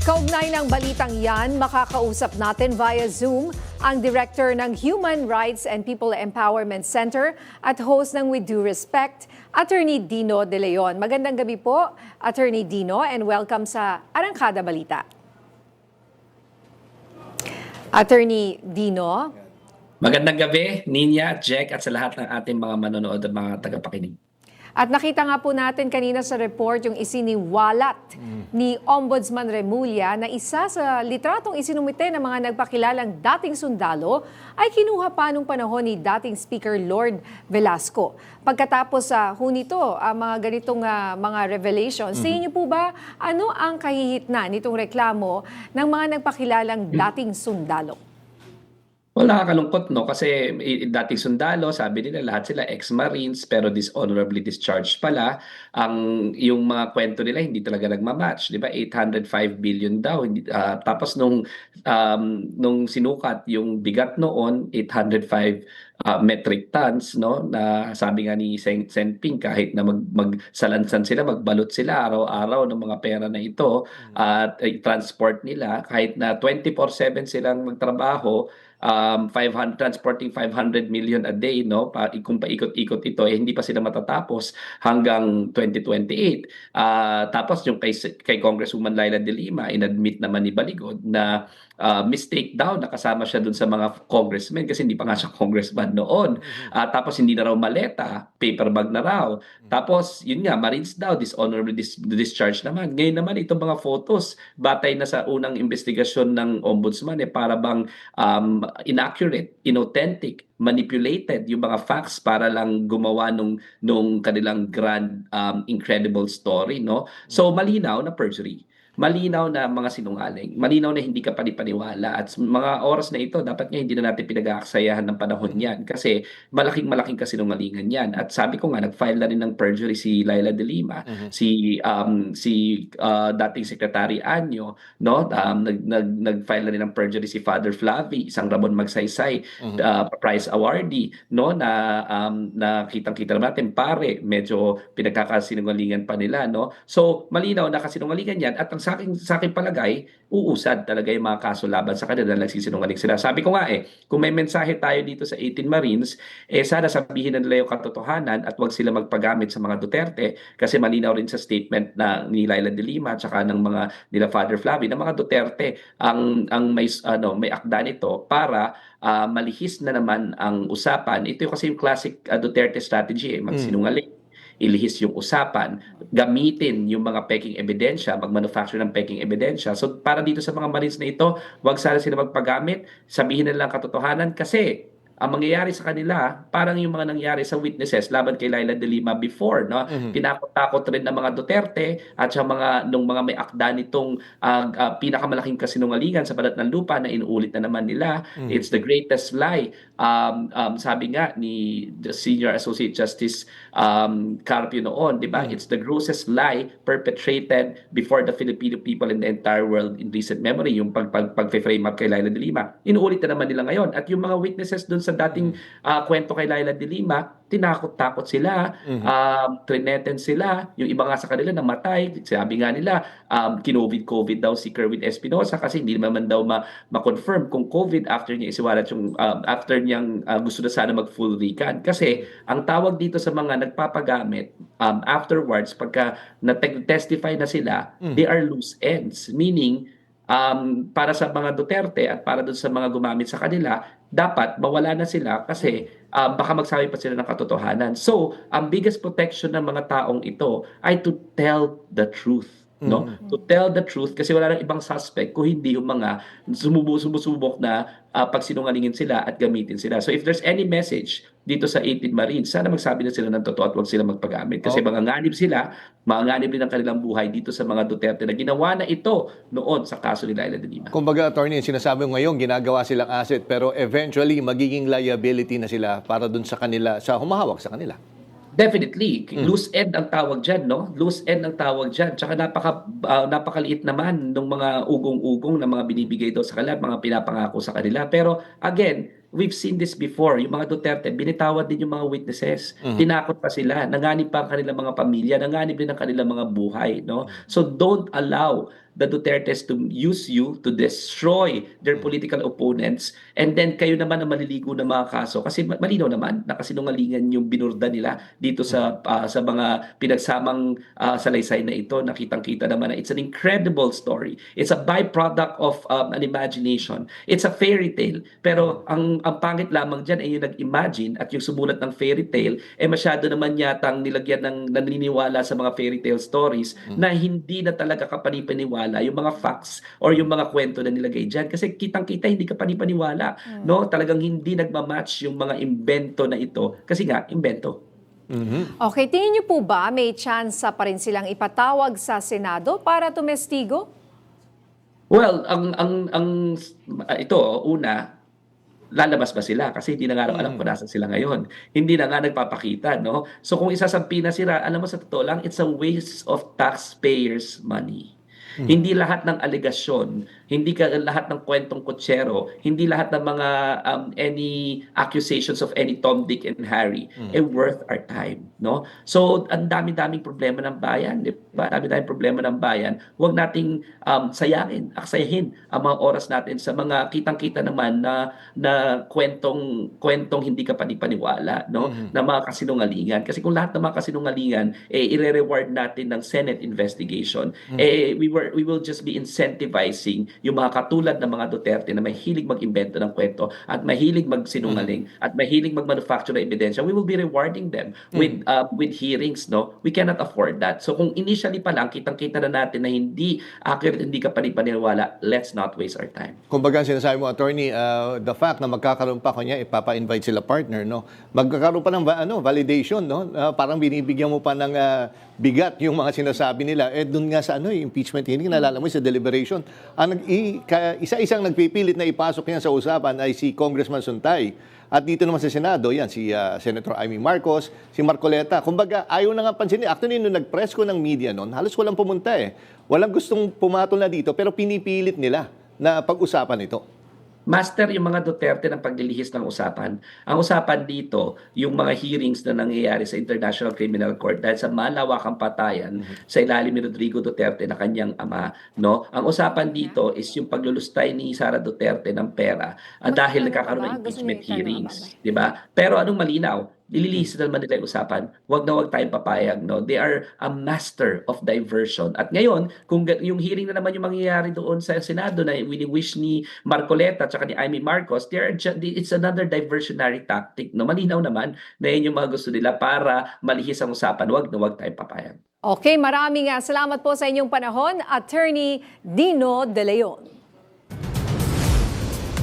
Kaugnay ng balitang yan, makakausap natin via Zoom ang Director ng Human Rights and People Empowerment Center at host ng With Due Respect, Attorney Dino De Leon. Magandang gabi po, Attorney Dino, and welcome sa Arangkada Balita. Attorney Dino. Magandang gabi, Ninya, Jack, at sa lahat ng ating mga manonood at mga tagapakinig. At nakita nga po natin kanina sa report yung isiniwalat ni Ombudsman Remulla na isa sa litratong isinumite ng mga nagpakilalang dating sundalo ay kinuha pa nung panahon ni dating Speaker Lord Velasco. Pagkatapos sa hunito, ang mga ganitong mga revelations, sa inyo po ba ano ang kahihitna nitong reklamo ng mga nagpakilalang dating sundalo? Well, nakakalungkot, no? Kasi dating sundalo, sabi nila lahat sila ex-Marines pero dishonorably discharged pala. Yung mga kwento nila hindi talaga nagmamatch, di ba? 805 billion daw. Tapos nung sinukat yung bigat noon, 805 metric tons, no? Na sabi nga ni Sen Ping, kahit na magsalansan sila, magbalot sila araw-araw ng mga pera na ito at transport nila, kahit na 24/7 silang magtrabaho, 500 transporting 500 million a day, no, kung paikot-ikot ito hindi pa sila matatapos hanggang 2028. Tapos yung kay Congresswoman Laila De Lima, inadmit naman ni Baligod na mistake daw, nakasama siya dun sa mga congressmen kasi hindi pa nga siya congressman noon. Tapos hindi na raw maleta, paper bag na raw. Tapos yun nga, Marines daw dishonorably discharge naman. Ngayon naman itong mga photos, batay na sa unang investigasyon ng ombudsman, para bang inaccurate, inauthentic, manipulated yung mga facts para lang gumawa nung kanilang grand incredible story, no? So malinaw na perjury. Malinaw na mga sinungaling, malinaw na hindi ka panipaniwala, at mga oras na ito dapat nga hindi na natin pinag-aaksayahan ng panahon yan kasi malaking kasinungalingan yan. At sabi ko nga, nag-file na rin ng perjury si Laila De Lima, si dating Secretary Anyo, no? Nag-file na rin ng perjury si Father Flavi, isang Ramon Magsaysay, prize awardee, no? Na kitang-kita natin, pare, medyo pinagkakasinungalingan pa nila, no? So malinaw na kasinungalingan yan, at sa aking palagay, uusad talaga yung mga kaso laban sa kanila dahil nagsisinungaling sila. Sabi ko nga kung may mensahe tayo dito sa 18 Marines, sana sabihin na nila yung katotohanan at wag sila magpagamit sa mga Duterte, kasi malinaw rin sa statement na ni Laila De Lima at saka ng mga nila Father Flavi na mga Duterte ang may akda nito para malihis na naman ang usapan. Ito kasi yung classic Duterte strategy, magsinungaling, ilihis yung usapan, gamitin yung mga peking ebidensya, mag-manufacture ng peking ebidensya. So para dito sa mga Marines na ito, wag sana sila magpagamit, sabihin na lang katotohanan, kasi ang mangyayari sa kanila, parang yung mga nangyari sa witnesses laban kay Laila De Lima before, no? Tinakot-takot rin ng mga Duterte at sa nung mga may akda nitong pinakamalaking kasinungalingan sa balat ng lupa na inuulit na naman nila. It's the greatest lie. Sabi nga ni the Senior Associate Justice Carpio noon, di ba? It's the grossest lie perpetrated before the Filipino people in the entire world in recent memory. Yung pag-frame up kay Laila De Lima, inuulit na naman nila ngayon. At yung mga witnesses dun sa dating kwento kay Laila De Lima, tinakot-takot sila, trineten sila, yung iba nga sa kanila namatay. Sabi nga nila, kinovid daw si Kerwin Espinosa kasi hindi naman daw ma-confirm kung COVID after niya isiwalat yung after niyang gusto na sana mag-full recant. Kasi ang tawag dito sa mga nagpapagamit afterwards, pagka na-testify na sila, they are loose ends. Meaning, para sa mga Duterte at para dun sa mga gumamit sa kanila, dapat mawala na sila kasi baka magsabi pa sila ng katotohanan. So, ang biggest protection ng mga taong ito ay to tell the truth. No? To tell the truth, kasi wala nang ibang suspect kung hindi yung mga sumusubok na pagsinungalingin sila at gamitin sila. So if there's any message dito sa 18 Marines, sana magsabi na sila ng totoo at huwag sila magpagamit. Kasi manganganib din ang kanilang buhay dito sa mga Duterte na ginawa na ito noon sa kaso ni Laila De Lima. Kumbaga, attorney, sinasabi mo ngayon, ginagawa silang asset, pero eventually magiging liability na sila para dun sa kanila, sa humahawak sa kanila. Definitely. Loose end ang tawag dyan, no? Loose end ang tawag dyan. Tsaka napakaliit naman ng mga ugong-ugong na mga binibigay daw sa kanila, mga pinapangako sa kanila. Pero again, we've seen this before. Yung mga Duterte, binitawad din yung mga witnesses. Tinakot pa sila. Nanganib pa ang kanilang mga pamilya. Nanganib din ang kanilang mga buhay, no? So don't allow the Dutertes to use you to destroy their political opponents, and then kayo naman ang maliligo ng mga kaso kasi malinaw naman na kasinungalingan yung binurda nila dito sa mga pinagsamang salaysay na ito. Nakitang-kita naman na it's an incredible story. It's a byproduct of an imagination. It's a fairy tale. Pero ang pangit lamang dyan ay yung nag-imagine at yung sumulat ng fairy tale masyado naman yatang nilagyan ng naniniwala sa mga fairy tale stories na hindi na talaga kapanipaniwala yung mga facts or yung mga kwento na nilagay dyan. Kasi kitang-kita hindi kapanipaniwala. No? Talagang hindi nagmamatch yung mga imbento na ito. Kasi nga, imbento. Okay, tingin niyo po ba may chance pa rin silang ipatawag sa Senado para tumestigo? Well, ito, una, lalabas ba sila? Kasi hindi na nga raw alam kung nasan sila ngayon. Hindi na nga nagpapakita, no? So kung isasampi na sila, alam mo sa totoo lang, it's a waste of taxpayers' money. Hindi lahat ng alegasyon, hindi lahat ng kwentong kutsero, hindi lahat ng mga any accusations of any Tom, Dick, and Harry worth our time, no? So ang dami-daming problema ng bayan, di ba? Dami-daming problema ng bayan. Huwag nating aksayahin ang mga oras natin sa mga kitang-kita naman na kwentong hindi ka panipaniwala, no? Na mga kasinungalingan. Kasi kung lahat ng mga kasinungalingan ire-reward natin ng Senate investigation, we will just be incentivizing yung mga katulad ng mga Duterte na mahilig mag-imbento ng kwento at mahilig magsinungaling at mahilig mag-manufacture ng ebidensya. We will be rewarding them with hearings, no? We cannot afford that. So kung initially pa lang kitang-kita na natin na hindi accurate, hindi ka panipaniwala, let's not waste our time. Kumbaga sinasabi mo, attorney, the fact na magkakaroon pa kanya, ipapa-invite sila partner, no? Magkakaroon pa ng validation, no? Parang binibigyan mo pa ng bigat yung mga sinasabi nila. Doon nga sa impeachment hearing, naalala mo sa deliberation, isa-isang nagpipilit na ipasok yan sa usapan ay si Congressman Suntay. At dito naman sa Senado, yan, si Senator Amy Marcos, si Marcoleta. Kumbaga, ayaw na nga pansinin. Actually, nung nag-press ko ng media noon, halos walang pumunta eh. Walang gustong pumatol na dito, pero pinipilit nila na pag-usapan ito. Master yung mga Duterte ng paglilihis ng usapan. Ang usapan dito, yung mga hearings na nangyayari sa International Criminal Court dahil sa malawakang patayan sa ilalim ni Rodrigo Duterte na kanyang ama, no? Ang usapan dito is yung paglulustay ni Sara Duterte ng pera dahil nagkakaroon ng impeachment hearings, 'di ba? Pero anong malinaw? Nililihis na naman nila yung usapan. Huwag na huwag tayong papayag, no? They are a master of diversion. At ngayon, kung yung hearing na naman yung mangyayari doon sa Senado na wini-wish ni Marcoleta at ni Amy Marcos, it's another diversionary tactic, no? Malinaw naman na yun yung mga gusto nila para malihis ang usapan. Huwag na huwag tayong papayag. Okay, maraming salamat po sa inyong panahon, Attorney Dino De Leon.